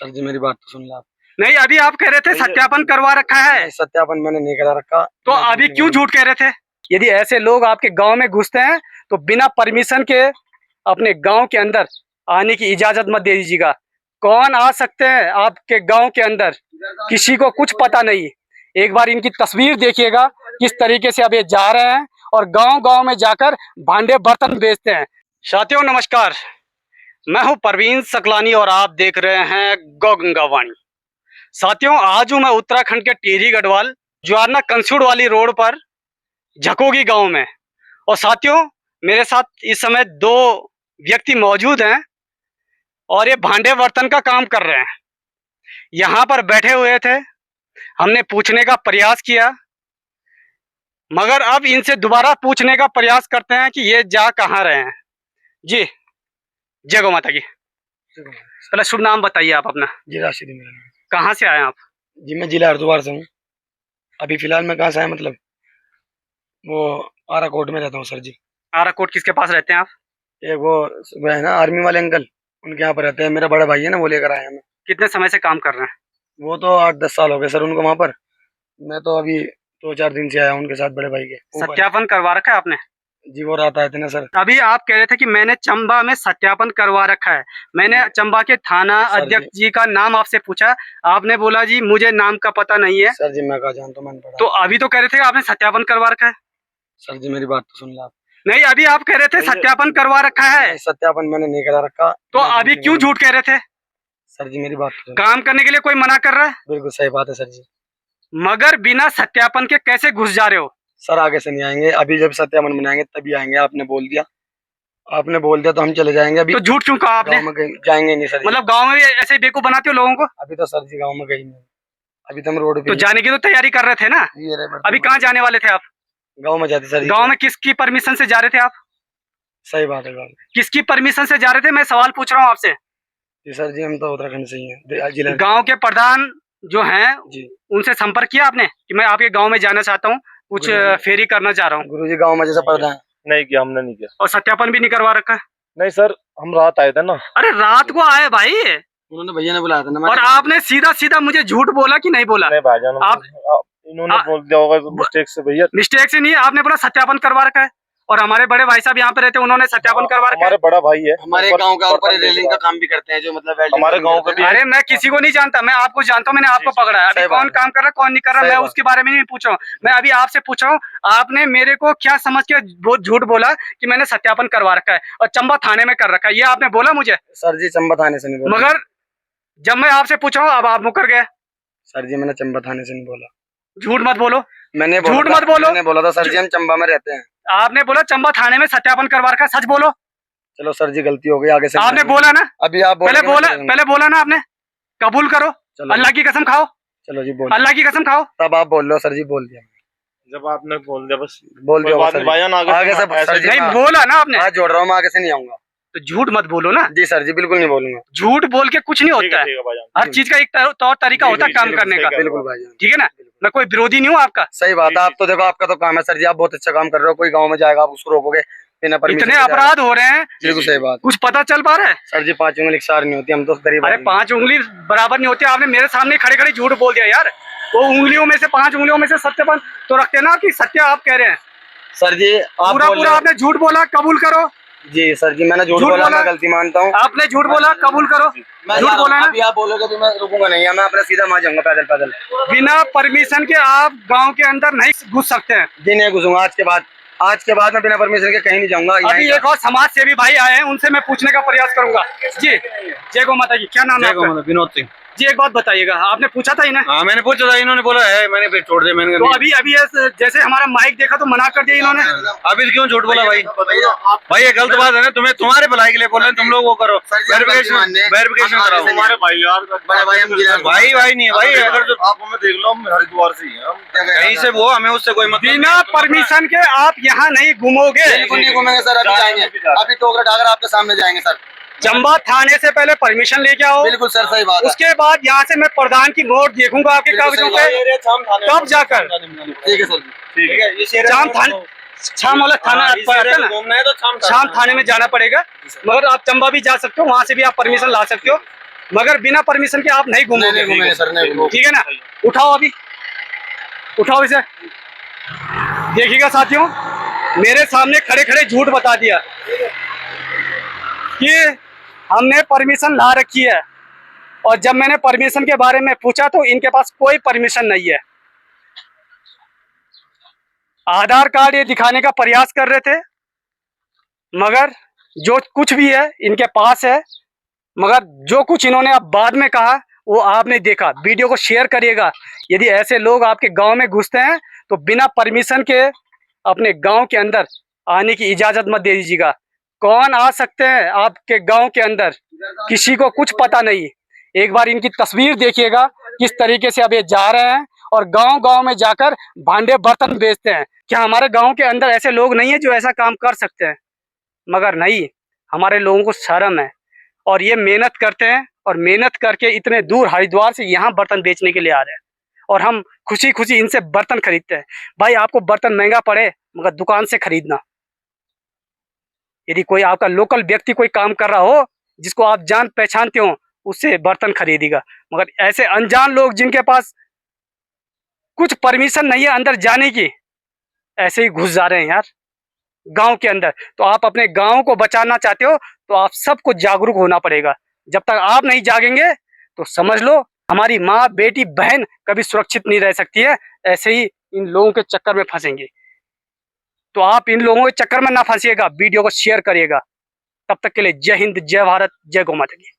Sir जी मेरी बात तो सुन लो आप। नहीं, अभी आप कह रहे थे सत्यापन करवा रखा है, सत्यापन मैंने नहीं करा रखा। तो अभी क्यों झूठ कह रहे थे? यदि ऐसे लोग आपके गांव में घुसते हैं तो बिना परमिशन के अपने गांव के अंदर आने की इजाजत मत दे दीजिएगा। कौन आ सकते हैं आपके गांव के अंदर, किसी को कुछ पता नहीं। एक बार इनकी तस्वीर देखिएगा किस तरीके से अब ये जा रहे हैं और गांव गांव में जाकर भांडे बर्तन बेचते हैं। साथियों नमस्कार, मैं हूं परवीन सकलानी और आप देख रहे हैं गौ गंगा वाणी। साथियों आज हूं मैं उत्तराखंड के टिहरी गढ़वाल ज्वारना कंसूड़ वाली रोड पर झकोगी गांव में। और साथियों मेरे साथ इस समय दो व्यक्ति मौजूद हैं और ये भांडे बर्तन का काम कर रहे हैं। यहाँ पर बैठे हुए थे, हमने पूछने का प्रयास किया, मगर अब इनसे दोबारा पूछने का प्रयास करते हैं कि ये जा कहाँ रहे हैं। जी जय गौ माता की। पहले शुभ नाम बताइए आप अपना। जी राशिद मेरा नाम। कहाँ से आए आप? जी मैं जिला हरिद्वार से हूँ। अभी फिलहाल मैं कहाँ से आया, मतलब वो आराकोट में रहता हूँ सर जी। आराकोट किसके पास रहते हैं आप? एक वो है ना आर्मी वाले अंकल, उनके यहाँ पर रहते हैं। मेरा बड़ा भाई है ना, वो लेकर आया मैं। कितने समय से काम कर रहे हैं? वो तो 8-10 साल हो गए सर उनको वहाँ पर। मैं तो अभी 2-4 दिन से आया हूँ उनके साथ, बड़े भाई के ऊपर। सत्यापन करवा रखा है आपने? जी वो रात आए थे ना सर। अभी आप कह रहे थे कि मैंने चंबा में सत्यापन करवा रखा है। मैंने चंबा के थाना अध्यक्ष जी का नाम आपसे पूछा, आपने बोला जी मुझे नाम का पता नहीं है। सर जी मैं कहा जानता हूँ, मैंने पढ़ा। तो अभी तो कह रहे थे कि आपने सत्यापन करवा रखा है। सर जी मेरी बात तो सुन लो आप। नहीं, अभी आप कह रहे थे सत्यापन करवा रखा है। सत्यापन मैंने नहीं करा रखा। तो अभी क्यों झूठ कह रहे थे? सर जी मेरी बात तो काम करने के लिए कोई मना कर रहा है? बिल्कुल सही बात है सर जी। मगर बिना सत्यापन के कैसे घुस जा रहे हो? सर आगे से नहीं आएंगे, अभी जब सत्यापन बनाएंगे तभी आएंगे। आपने बोल दिया, आपने बोल दिया तो हम चले जाएंगे। अभी तो झूठ क्यों कहा आपने? गाँव में जाएंगे नहीं सर। मतलब गांव में भी ऐसे ही बेवकूफ बनाते हो लोगों को? अभी तो सर जी गाँव में गई नहीं, अभी तो हम रोड पे। तो जाने की तो तैयारी कर रहे थे ना? अभी कहाँ जाने वाले थे आप? गाँव में जाते सर। गाँव में किसकी परमिशन से जा रहे थे आप? सही बात है, गाँव किसकी परमिशन से जा रहे थे, मैं सवाल पूछ रहा हूँ आपसे। जी सर जी हम तो उत्तराखंड से ही हैं, जिला। गांव के प्रधान जो हैं जी उनसे संपर्क किया आपने कि मैं आपके गांव में जाना चाहता हूँ, कुछ फेरी करना चाह रहा हूँ? गुरुजी गाँव में जैसा प्रधान नहीं किया, हमने नहीं किया। और सत्यापन भी नहीं करवा रखा? नहीं सर, हम रात आए थे ना। अरे रात को आए भाई, उन्होंने भैया ने बुलाया था ना। और आपने सीधा सीधा मुझे झूठ बोला कि नहीं बोला? नहीं भाईजान, आप इन्होंने बोल दिया होगा मिस्टेक से भैया। मिस्टेक से नहीं, आपने बोला सत्यापन करवा रखा है। और हमारे बड़े भाई साहब यहाँ पे रहते हैं, उन्होंने सत्यापन करवा रखा है। हमारे बड़ा भाई है, हमारे गांव का ऊपर रेलिंग का काम भी करते हैं, जो मतलब हमारे गांव का भी। अरे मैं किसी को नहीं जानता, मैं आपको जानता हूँ, मैंने आपको पकड़ा है। अभी कौन काम कर रहा है कौन नहीं कर रहा, मैं उसके बारे में नहीं पूछ रहा हूँ। मैं अभी आपसे पूछ रहा हूँ, आपने मेरे को क्या समझ के बहुत झूठ बोला कि मैंने सत्यापन करवा रखा है और चंबा थाने में कर रखा है, ये आपने बोला मुझे? सर जी चंबा थाने से नहीं बोला। मगर जब मैं आपसे पूछ रहा हूँ अब आप मुकर गए। सर जी मैंने चंबा थाने से नहीं बोला। झूठ मत बोलो, मैंने झूठ मत बोलो। मैंने बोला था सर जी हम चंबा में रहते हैं। आपने बोला चंबा थाने में सत्यापन करवा रखा है, सच बोलो। चलो सर जी गलती हो गई, आगे से आपने बोला ना? अभी आप पहले बोला ना आपने, कबूल करो, अल्लाह की कसम खाओ। चलो जी बोल, अल्लाह की कसम खाओ। तब आप बोल लो सर जी। बोल दिया जब आपने बोल दिया बस बोल दिया भाईजान, आगे से सर जी नहीं बोला ना आपने? हाथ जोड़ रहा हूँ, मैं आगे से नहीं आऊंगा। तो झूठ मत बोलो ना। जी सर जी बिल्कुल नहीं बोलूंगा। झूठ बोल के कुछ नहीं होता है, हर चीज का एक तौर तरीका होता है काम करने का। बिल्कुल भाई, ठीक है ना? मैं कोई विरोधी नहीं हूँ आपका। सही बात है। आप तो देखो आपका तो काम है सर जी, आप बहुत अच्छा काम कर रहे हो। कोई गाँव में जाएगा आप उसको रोकोगे बिना परमिशन? इतने अपराध हो रहे हैं, बिल्कुल सही बात। कुछ पता चल पा रहा है? सर जी 5 उंगली सार नहीं होती, हम तो गरीब। अरे 5 उंगली बराबर नहीं होती। आपने मेरे सामने खड़े खड़े झूठ बोल दिया यार। वो उंगलियों में से 5 उंगलियों में से सत्यपन तो रखते ना कि सत्य आप कह रहे हैं। सर जी आप पूरा आपने झूठ बोला, कबूल करो। जी सर जी मैंने झूठ बोला, मैं गलती मानता हूँ। आपने झूठ बोला, कबूल करो। झूठ बोला ना? अभी आप बोलोगे तो मैं रुकूंगा नहीं, मैं अपना सीधा वहां जाऊंगा पैदल पैदल। बिना परमिशन के आप गांव के अंदर नहीं घुस सकते हैं। जी नहीं घुसूंगा आज के बाद मैं बिना परमिशन के कहीं नहीं जाऊंगा। अभी एक और समाज सेवी भाई आए हैं, उनसे मैं पूछने का प्रयास करूंगा। जी जय गौ माता की। क्या नाम है आपका? विनोद सिंह। जी एक बात बताइएगा, आपने पूछा था इन्हें? हाँ मैंने पूछा था, इन्होंने बोला है, मैंने फिर छोड़ दिया। मैंने तो अभी जैसे हमारा माइक देखा तो मना कर दिया इन्होंने। अभी क्यों झूठ बोला भाई? भाई ये गलत बात है ना, तुम्हारे भलाई के लिए बोल रहे हैं, तुम लोग वो करो वेरिफिकेशन कराओ। हमारे भाई यार, भाई नहीं है भाई। अगर तो आप हमें देख लो, हम हरिद्वार से ही हैं, कहीं से वो हमें उससे कोई मतलब। बिना परमिशन के आप यहाँ नहीं घूमोगे। नहीं घूमेंगे सर, अभी जाएंगे, अभी टोकरा डाकर आपके सामने जाएंगे सर। चंबा थाने से पहले परमिशन लेके आओ। बिल्कुल सर सही बात है। उसके बाद यहाँ से मैं प्रधान की नोट देखूंगा आपके कागजों पे, तब जाकर। ठीक है सर, ठीक है। शाम थाने, शाम वाला थाना आता है ना, शाम थाने में जाना पड़ेगा। मगर आप चंबा भी जा सकते हो, वहाँ से भी आप परमिशन ला सकते हो। मगर बिना परमिशन के आप नहीं घूमोगे, सर नहीं घूमो। ठीक है ना। उठाओ अभी, उठाओ इसे। देखिएगा साथियों, मेरे सामने खड़े खड़े झूठ बता दिया कि हमने परमिशन ला रखी है, और जब मैंने परमिशन के बारे में पूछा तो इनके पास कोई परमिशन नहीं है। आधार कार्ड ये दिखाने का प्रयास कर रहे थे, मगर जो कुछ भी है इनके पास है, मगर जो कुछ इन्होंने अब बाद में कहा वो आपने देखा। वीडियो को शेयर करिएगा। यदि ऐसे लोग आपके गांव में घुसते हैं तो बिना परमिशन के अपने गांव के अंदर आने की इजाजत मत दे दीजिएगा। कौन आ सकते हैं आपके गांव के अंदर, किसी को कुछ पता नहीं। एक बार इनकी तस्वीर देखिएगा किस तरीके से अब ये जा रहे हैं और गांव गांव में जाकर भांडे बर्तन बेचते हैं। क्या हमारे गांव के अंदर ऐसे लोग नहीं है जो ऐसा काम कर सकते हैं? मगर नहीं, हमारे लोगों को शर्म है और ये मेहनत करते हैं, और मेहनत करके इतने दूर हरिद्वार से यहाँ बर्तन बेचने के लिए आ रहे हैं, और हम खुशी खुशी इनसे बर्तन खरीदते हैं। भाई आपको बर्तन महंगा पड़े मगर दुकान से खरीदना। यदि कोई आपका लोकल व्यक्ति कोई काम कर रहा हो जिसको आप जान पहचानते हो, उससे बर्तन खरीदेगा। मगर ऐसे अनजान लोग जिनके पास कुछ परमिशन नहीं है अंदर जाने की, ऐसे ही घुस जा रहे हैं यार गांव के अंदर। तो आप अपने गांव को बचाना चाहते हो तो आप सबको जागरूक होना पड़ेगा। जब तक आप नहीं जागेंगे तो समझ लो हमारी माँ, बेटी, बहन कभी सुरक्षित नहीं रह सकती है। ऐसे ही इन लोगों के चक्कर में फंसेंगे। तो आप इन लोगों के चक्कर में ना फंसिएगा, वीडियो को शेयर करिएगा। तब तक के लिए जय हिंद, जय भारत, जय गौ माता की।